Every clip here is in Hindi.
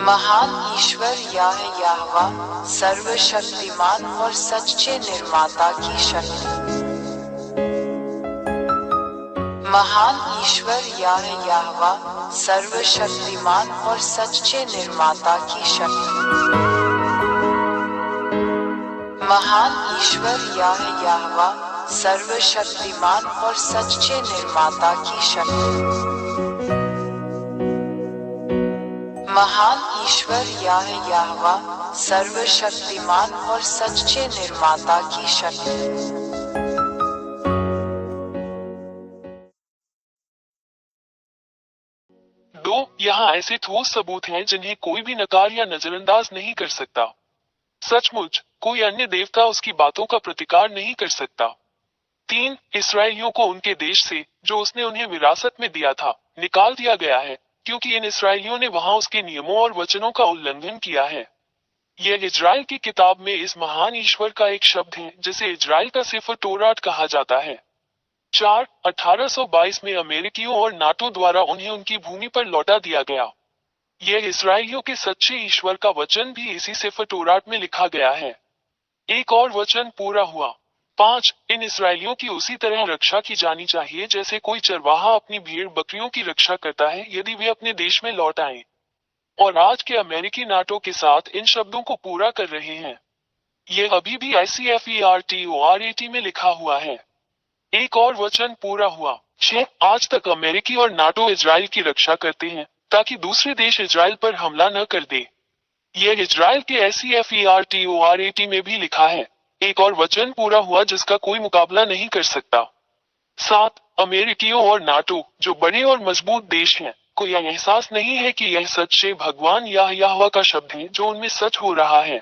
महान ईश्वर याहवा सर्वशक्तिमान और सच्चे निर्माता की शक्ति। महान ईश्वर याहवा सर्वशक्तिमान और सच्चे निर्माता की शक्ति। महान ईश्वर याहवा सर्वशक्तिमान और सच्चे निर्माता की शक्ति। महान ईश्वर याहवा सर्वशक्तिमान और सच्चे निर्माता की शक्ति। यहाँ ऐसे ठोस सबूत हैं जिन्हें कोई भी नकार या नजरअंदाज नहीं कर सकता। सचमुच कोई अन्य देवता उसकी बातों का प्रतिकार नहीं कर सकता। 3 इसराइलियों को उनके देश से, जो उसने उन्हें विरासत में दिया था, निकाल दिया गया है, क्योंकि इन इसराइलियों ने वहां उसके नियमों और वचनों का उल्लंघन किया है। यह इजराइल की किताब में इस महान ईश्वर का एक शब्द है जिसे इजराइल का सेफर तोरात कहा जाता है। 1822 में अमेरिकियों और नाटो द्वारा उन्हें उनकी भूमि पर लौटा दिया गया। यह इसराइलियों के सच्चे ईश्वर का वचन भी इसी सेफर तोरात में लिखा गया है। एक और वचन पूरा हुआ। 5 इन इसराइलियों की उसी तरह रक्षा की जानी चाहिए जैसे कोई चरवाहा अपनी भेड़ बकरियों की रक्षा करता है यदि वे अपने देश में लौट आए। और आज के अमेरिकी नाटो के साथ इन शब्दों को पूरा कर रहे हैं। यह अभी भी ICFERTORAT में लिखा हुआ है। एक और वचन पूरा हुआ। 6 आज तक अमेरिकी और नाटो इजराइल की रक्षा करते हैं ताकि दूसरे देश इजराइल पर हमला न कर दे। यह इजराइल के ICFERTORAT में भी लिखा है। एक और वचन पूरा हुआ जिसका कोई मुकाबला नहीं कर सकता। 7 अमेरिकियों और नाटो, जो बड़े और मजबूत देश हैं, को यह एहसास नहीं है कि यह सच्चे भगवान याहवा का शब्द है जो उनमें सच हो रहा है।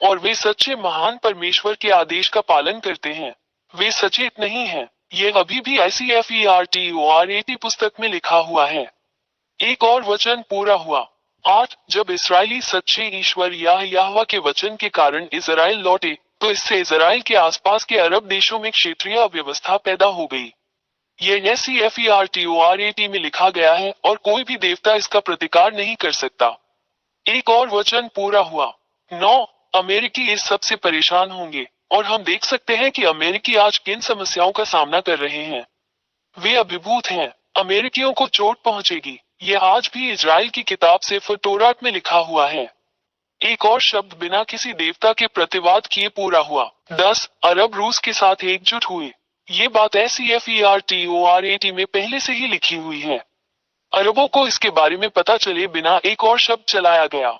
और वे सच्चे महान परमेश्वर के आदेश का पालन करते हैं। वे सचेत नहीं हैं। यह अभी भी ICFERTORAT पुस्तक में लिखा हुआ है। एक और वचन पूरा हुआ। 8 जब इसराइली सच्चे ईश्वर याहवा के वचन के कारण इजराइल लौटे, तो इससे इजराइल के आसपास के अरब देशों में क्षेत्रीय अव्यवस्था पैदा हो गई। यह ICFERTORAT में लिखा गया है और कोई भी देवता इसका प्रतिकार नहीं कर सकता। एक और वचन पूरा हुआ। 9 अमेरिकी इस सबसे परेशान होंगे, और हम देख सकते हैं कि अमेरिकी आज किन समस्याओं का सामना कर रहे हैं। वे अभिभूत हैं। अमेरिकियों को चोट पहुंचेगी। यह आज भी इजराइल की किताब सेफर तोरात में लिखा हुआ है। एक और शब्द बिना किसी देवता के प्रतिवाद किए पूरा हुआ। 10 अरब रूस के साथ एकजुट हुए। ये बात ICFERTORAT में पहले से ही लिखी हुई है। अरबों को इसके बारे में पता चले बिना एक और शब्द चलाया गया।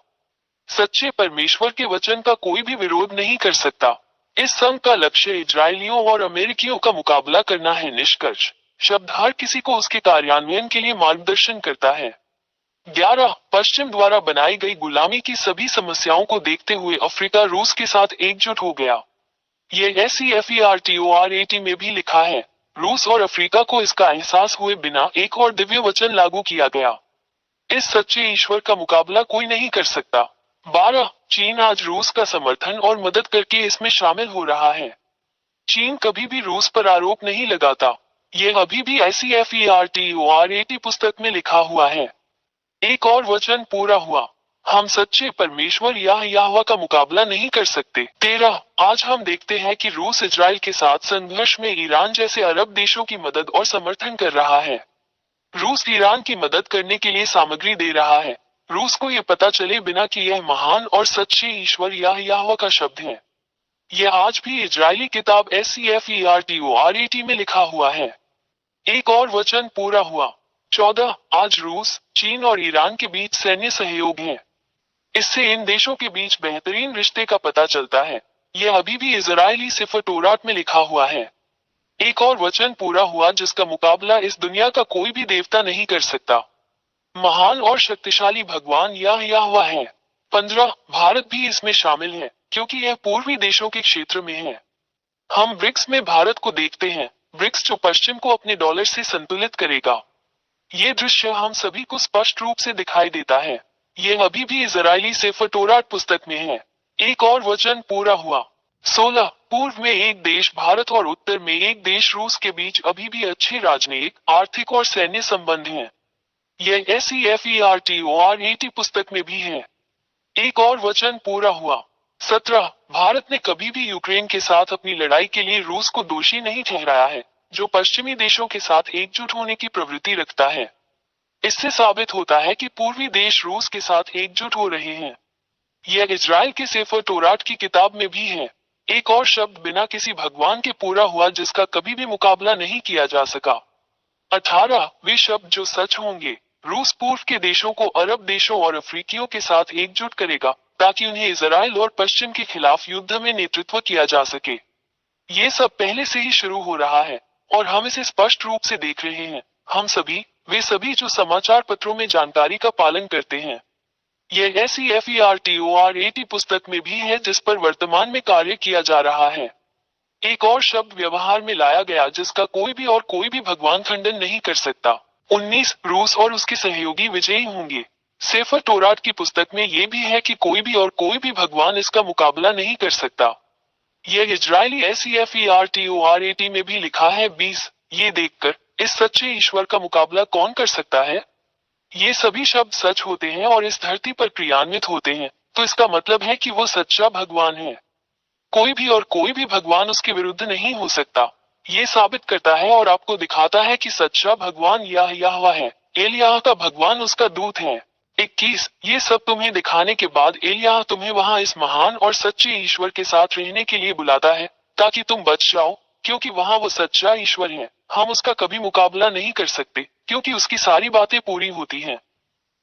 सच्चे परमेश्वर के वचन का कोई भी विरोध नहीं कर सकता। इस संघ का लक्ष्य इजरायलियों और अमेरिकियों का मुकाबला करना है। निष्कर्ष शब्द हर किसी को उसके कार्यान्वयन के लिए मार्गदर्शन करता है। 11 पश्चिम द्वारा बनाई गई गुलामी की सभी समस्याओं को देखते हुए अफ्रीका रूस के साथ एकजुट हो गया। यह ICFERTORAT में भी लिखा है। रूस और अफ्रीका को इसका एहसास हुए बिना एक और दिव्य वचन लागू किया गया। इस सच्चे ईश्वर का मुकाबला कोई नहीं कर सकता। 12 चीन आज रूस का समर्थन और मदद करके इसमें शामिल हो रहा है। चीन कभी भी रूस पर आरोप नहीं लगाता। यह अभी भी ICFERTORAT पुस्तक में लिखा हुआ है। एक और वचन पूरा हुआ। हम सच्चे परमेश्वर याहवा का मुकाबला नहीं कर सकते। 13 आज हम देखते हैं कि रूस इजराइल के साथ संघर्ष में ईरान जैसे अरब देशों की मदद और समर्थन कर रहा है। रूस ईरान की मदद करने के लिए सामग्री दे रहा है। रूस को यह पता चले बिना कि यह महान और सच्चे ईश्वर याहवा का शब्द है। यह आज भी इजरायली किताब ICFERTORAT में लिखा हुआ है। एक और वचन पूरा हुआ। 14 आज रूस, चीन और ईरान के बीच सैन्य सहयोग है। इससे इन देशों के बीच बेहतरीन रिश्ते का पता चलता है। यह अभी भी इजरायली सेफर तोरात में लिखा हुआ है। एक और वचन पूरा हुआ जिसका मुकाबला इस दुनिया का कोई भी देवता नहीं कर सकता। महान और शक्तिशाली भगवान याहवा है। 15 भारत भी इसमें शामिल है, क्योंकि यह पूर्वी देशों के क्षेत्र में है। हम ब्रिक्स में भारत को देखते हैं। ब्रिक्स जो पश्चिम को अपने डॉलर से संतुलित करेगा। ये दृश्य हम सभी को स्पष्ट रूप से दिखाई देता है। यह अभी भी इजरायली सेफर तोरात पुस्तक में है। एक और वचन पूरा हुआ। 16 पूर्व में एक देश भारत और उत्तर में एक देश रूस के बीच अभी भी अच्छे राजनीतिक, आर्थिक और सैन्य संबंध हैं। यह SEFERTORAT पुस्तक में भी है। एक और वचन पूरा हुआ। 17 भारत ने कभी भी यूक्रेन के साथ अपनी लड़ाई के लिए रूस को दोषी नहीं ठहराया है, जो पश्चिमी देशों के साथ एकजुट होने की प्रवृत्ति रखता है। इससे साबित होता है कि पूर्वी देश रूस के साथ एकजुट हो रहे हैं। यह इजराइल के सेफर तोरात की किताब में भी है। एक और शब्द बिना किसी भगवान के पूरा हुआ जिसका कभी भी मुकाबला नहीं किया जा सका। 18 वे शब्द जो सच होंगे। रूस पूर्व के देशों को अरब देशों और अफ्रीकियों के साथ एकजुट करेगा ताकि उन्हें इजराइल और पश्चिम के खिलाफ युद्ध में नेतृत्व किया जा सके। ये सब पहले से ही शुरू हो रहा है और हम इसे स्पष्ट रूप से देख रहे हैं। हम सभी, वे सभी जो समाचार पत्रों में जानकारी का पालन करते हैं। यह SEFERTORAT पुस्तक में भी है जिस पर वर्तमान में कार्य किया जा रहा है। एक और शब्द व्यवहार में लाया गया जिसका कोई भी भगवान खंडन नहीं कर सकता। 19 रूस और उसके सहयोगी विजयी होंगे। सेफर तोरात की पुस्तक में यह भी है कि कोई भी भगवान इसका मुकाबला नहीं कर सकता। यह इजरायली SEFERTORAT में भी लिखा है। 20 ये देखकर इस सच्चे ईश्वर का मुकाबला कौन कर सकता है। ये सभी शब्द सच होते हैं और इस धरती पर क्रियान्वित होते हैं, तो इसका मतलब है कि वो सच्चा भगवान है। कोई भी भगवान उसके विरुद्ध नहीं हो सकता। ये साबित करता है और आपको दिखाता है कि सच्चा भगवान यहोवा है। एलियाह का भगवान उसका दूत है। 21 ये सब तुम्हें दिखाने के बाद एलियाह तुम्हें वहां इस महान और सच्चे ईश्वर के साथ रहने के लिए बुलाता है ताकि तुम बच जाओ, क्योंकि वहां वो सच्चा ईश्वर है। हम उसका कभी मुकाबला नहीं कर सकते क्योंकि उसकी सारी बातें पूरी होती हैं।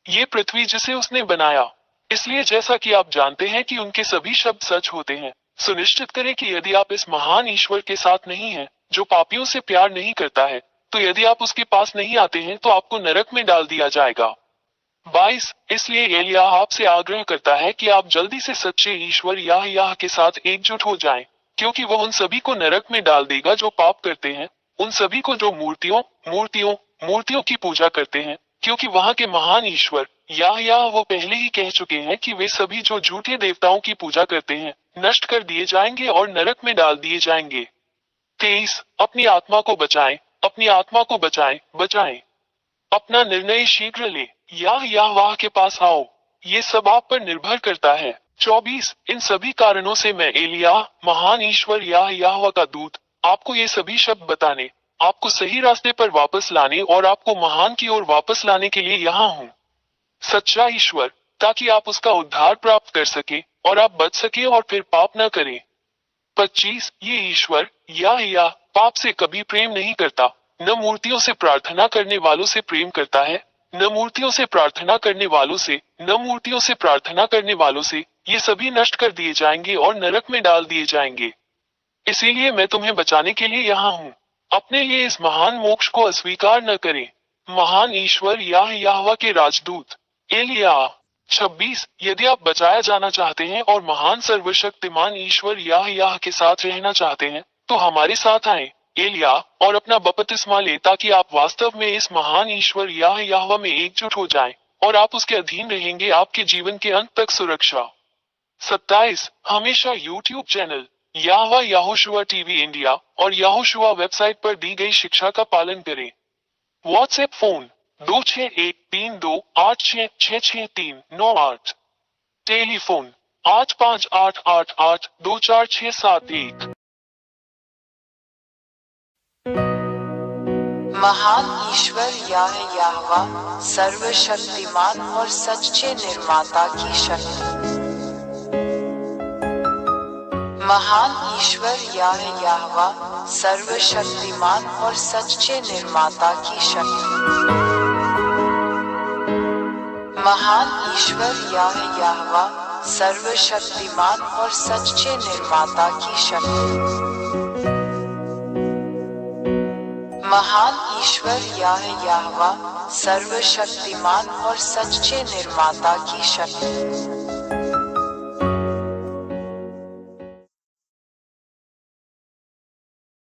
ये पृथ्वी जिसे उसने बनाया। इसलिए जैसा कि आप जानते हैं कि उनके सभी शब्द सच होते हैं, सुनिश्चित करें कि यदि आप इस महान ईश्वर के साथ नहीं हैं, जो पापियों से प्यार नहीं करता है, तो यदि आप उसके पास नहीं आते हैं तो आपको नरक में डाल दिया जाएगा। 22 इसलिए एलियाह आपसे आग्रह करता है कि आप जल्दी से सच्चे ईश्वर यहोवा के साथ एकजुट हो जाएं, क्योंकि वह उन सभी को नरक में डाल देगा जो पाप करते हैं, उन सभी को जो मूर्तियों की पूजा करते हैं, क्योंकि वहां के महान ईश्वर यहोवा वो पहले ही कह चुके हैं कि वे सभी जो झूठे देवताओं की पूजा करते हैं नष्ट कर दिए जाएंगे और नरक में डाल दिए जाएंगे। 23 अपनी आत्मा को बचाएं। अपना निर्णय शीघ्र ले, यहोवा के पास आओ। ये सब आप पर निर्भर करता है। 24 इन सभी कारणों से मैं एलियाह, महान ईश्वर यहोवा का दूत, आपको ये सभी शब्द बताने, आपको सही रास्ते पर वापस लाने और आपको महान की ओर वापस लाने के लिए यहाँ हूँ। सच्चा ईश्वर, ताकि आप उसका उद्धार प्राप्त कर सके और आप बच सके और फिर पाप न करें। 25 ये ईश्वर यहोवा पाप से कभी प्रेम नहीं करता, न मूर्तियों से प्रार्थना करने वालों से प्रेम करता है, न मूर्तियों से प्रार्थना करने वालों से, ये सभी नष्ट कर दिए जाएंगे और नरक में डाल दिए जाएंगे। इसीलिए मैं तुम्हें बचाने के लिए यहाँ हूँ। अपने लिए इस महान मोक्ष को अस्वीकार न करें। महान ईश्वर यहोवा के राजदूत एलियाह। 26 यदि आप बचाया जाना चाहते हैं और महान सर्वशक्तिमान ईश्वर यहोवा के साथ रहना चाहते हैं, तो हमारे साथ आएं, एलियाह, और अपना बपतिस्मा ले ताकि आप वास्तव में इस महान ईश्वर यहोवा में एकजुट हो जाएं और आप उसके अधीन रहेंगे आपके जीवन के अंत तक सुरक्षा। 27 हमेशा YouTube channel Yehoshua TV India और यहोशुआ वेबसाइट पर दी गई शिक्षा का पालन करें। WhatsApp phone 261328666398। टेलीफोन 8588824671। महान ईश्वर यहोवा सर्वशक्तिमान और सच्चे निर्माता की शक्ति। महान ईश्वर यहोवा सर्वशक्तिमान और सच्चे निर्माता की शक्ति। महान ईश्वर यहोवा सर्वशक्तिमान और सच्चे निर्माता की शक्ति। महान ईश्वर यहोवा सर्वशक्तिमान और सच्चे निर्माता की शक्ति।